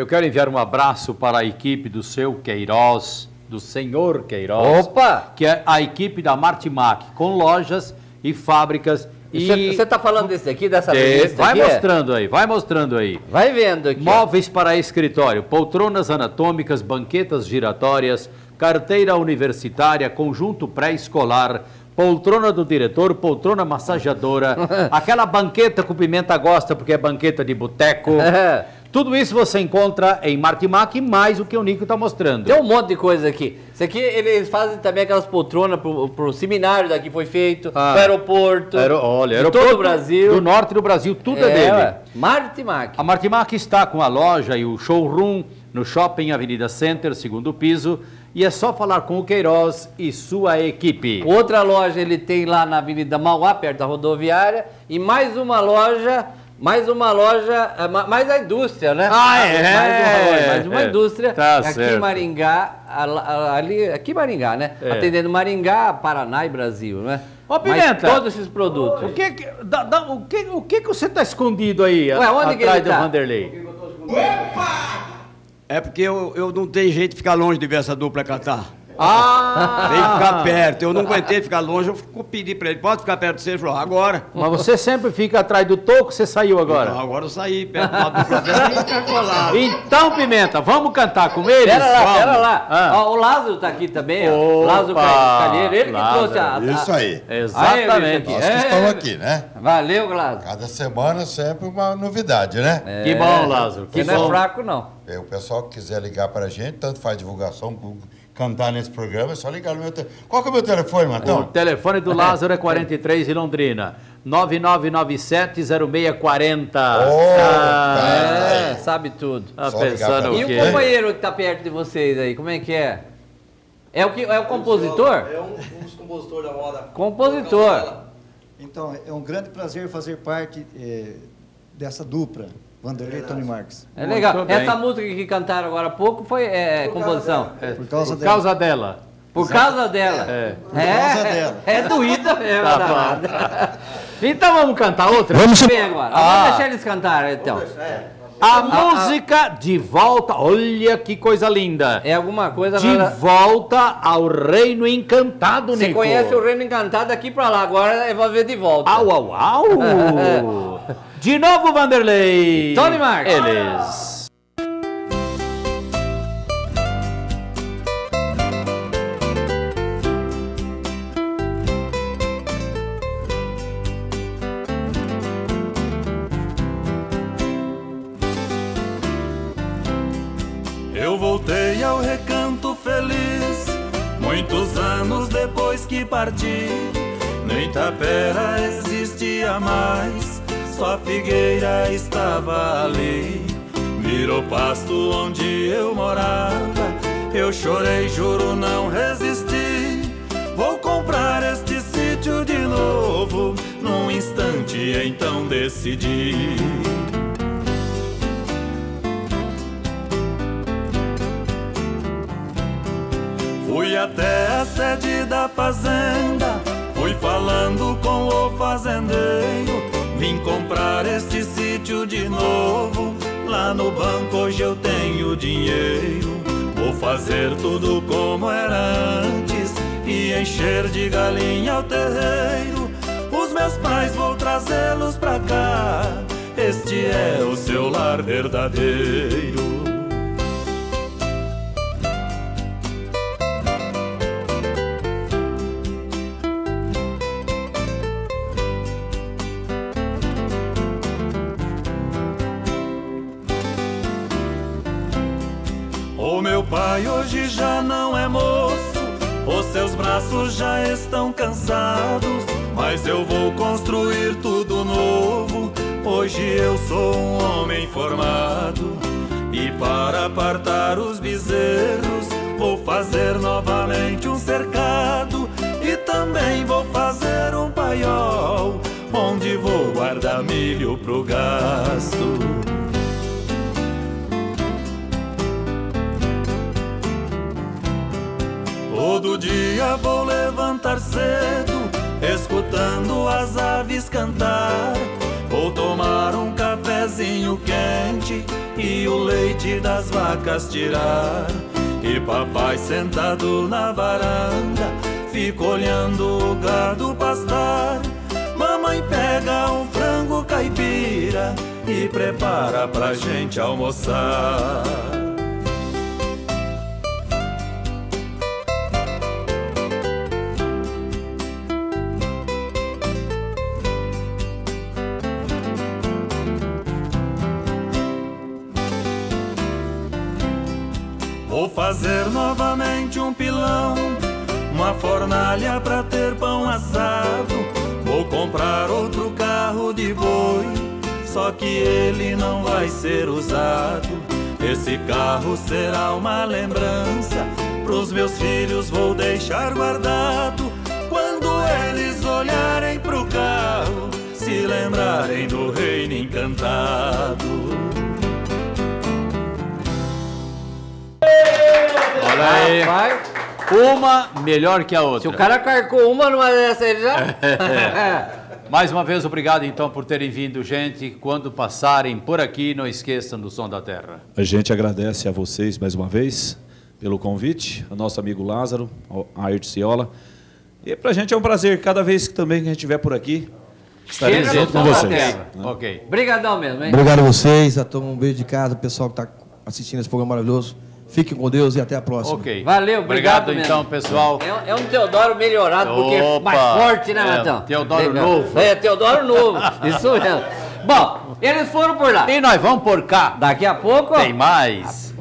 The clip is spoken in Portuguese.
Eu quero enviar um abraço para a equipe do seu Queiroz, do senhor Queiroz. Opa! Que é a equipe da Martimac, com lojas e fábricas. Você está falando desse aqui, dessa revista Vai aqui? mostrando aí, vai mostrando aí. Vai vendo aqui. Móveis para escritório, poltronas anatômicas, banquetas giratórias, carteira universitária, conjunto pré-escolar, poltrona do diretor, poltrona massageadora, aquela banqueta que o Pimenta gosta porque é banqueta de boteco. Tudo isso você encontra em Martimac, mais o que o Nico está mostrando. Tem um monte de coisa aqui. Isso aqui, eles fazem também aquelas poltronas pro seminário daqui foi feito, pro aeroporto, olha, de todo o Brasil. Do norte do Brasil, tudo é dele. Martimac. A Martimac está com a loja e o showroom no Shopping Avenida Center, segundo piso, e é só falar com o Queiroz e sua equipe. Outra loja ele tem lá na Avenida Mauá, perto da rodoviária, e mais uma loja, mais a indústria, né? Mais uma indústria, tá aqui certo. em Maringá, aqui em Maringá, né? Atendendo Maringá, Paraná e Brasil, né? Ô, Pimenta, mas todos esses produtos. O que você está escondido aí onde atrás que ele do Vanderlei? É porque eu não tenho jeito de ficar longe de ver essa dupla cantar. Ah! Tem que ficar perto. Eu não aguentei ficar longe, eu pedi pra ele, pode ficar perto de você? Ele falou, agora. Mas você sempre fica atrás do toco, você saiu agora? Não, agora eu saí perto da dupla dela e ficar colado. Então, Pimenta, vamos cantar com eles? Pera lá. O Lázaro tá aqui também, ó. Lázaro Calheiro, ele que trouxe a... Isso aí. Exatamente. Nós que estamos aqui, né? Valeu, Lázaro. Cada semana sempre uma novidade, né? Que bom, Lázaro. Que não é fraco, não. O pessoal que quiser ligar para a gente, tanto faz divulgação, cantar nesse programa, é só ligar no meu telefone. Qual que é o meu telefone, Matão? O telefone do Lázaro é 43 em Londrina. 9997-0640. Sabe tudo. Tá pensando o E quê? o companheiro que tá perto de vocês aí, como é que é? É o compositor? É um dos compositores da moda. Compositor. Então, é um grande prazer fazer parte dessa dupla, Vanderlei e Tony Marques. É legal. Muito bem. Essa música que cantaram agora há pouco foi composição. Por causa dela. Por causa dela. Por causa dela. É doída mesmo. Tá danada. Então vamos cantar outra? Vem agora. Vamos deixar eles cantarem, então. A música De Volta, olha que coisa linda. É alguma coisa... De volta ao Reino Encantado, Nico. Você conhece o Reino Encantado daqui pra lá, agora eu vou ver de volta. Au. De novo, Vanderlei. Tony Marques. Eles. Eu voltei ao recanto feliz, muitos anos depois que parti. Nem Tapera existia mais, só a figueira estava ali. Virou pasto onde eu morava, eu chorei, juro não resisti. Vou comprar este sítio de novo, num instante então decidi. Fui até a sede da fazenda, fui falando com o fazendeiro. Vim comprar este sítio de novo, lá no banco hoje eu tenho dinheiro. Vou fazer tudo como era antes e encher de galinha o terreiro. Os meus pais vou trazê-los pra cá, este é o seu lar verdadeiro. O meu pai hoje já não é moço, os seus braços já estão cansados, mas eu vou construir tudo novo. Hoje eu sou um homem formado, e para apartar os bezerros vou fazer novamente um cercado, e também vou fazer um paiol onde vou guardar milho pro gasto. Todo dia vou levantar cedo, escutando as aves cantar. Vou tomar um cafezinho cafezinho quente e o leite das vacas tirar. E papai sentado na varanda fica olhando o gado pastar. Mamãe pega um frango caipira e prepara pra gente almoçar. Vou fazer novamente um pilão, uma fornalha pra ter pão assado. Vou comprar outro carro de boi, só que ele não vai ser usado. Esse carro será uma lembrança, pros meus filhos vou deixar guardado. Quando eles olharem pro carro, se lembrarem do reino encantado. Olha aí. Rapaz, Uma melhor que a outra. se o cara carcou uma numa dessa, ele já... Mais uma vez, obrigado então por terem vindo, gente. Quando passarem por aqui, não esqueçam do Som da Terra. A gente agradece a vocês mais uma vez pelo convite, ao nosso amigo Lázaro, ao Ayrton Ciola. E pra gente é um prazer, cada vez que também a gente estiver por aqui, estaremos Chega no junto com Som da vocês. Terra. Ok. Brigadão mesmo, hein? Obrigado a vocês, a todo um beijo de casa, o pessoal que está assistindo esse programa maravilhoso. Fiquem com Deus e até a próxima. Ok. Valeu, obrigado então, mesmo. pessoal. É um Teodoro melhorado, porque Opa! mais forte, né, Matão? Teodoro Legal. novo. É, Teodoro novo, isso mesmo. Bom, eles foram por lá. E nós vamos por cá. Daqui a pouco... Tem mais.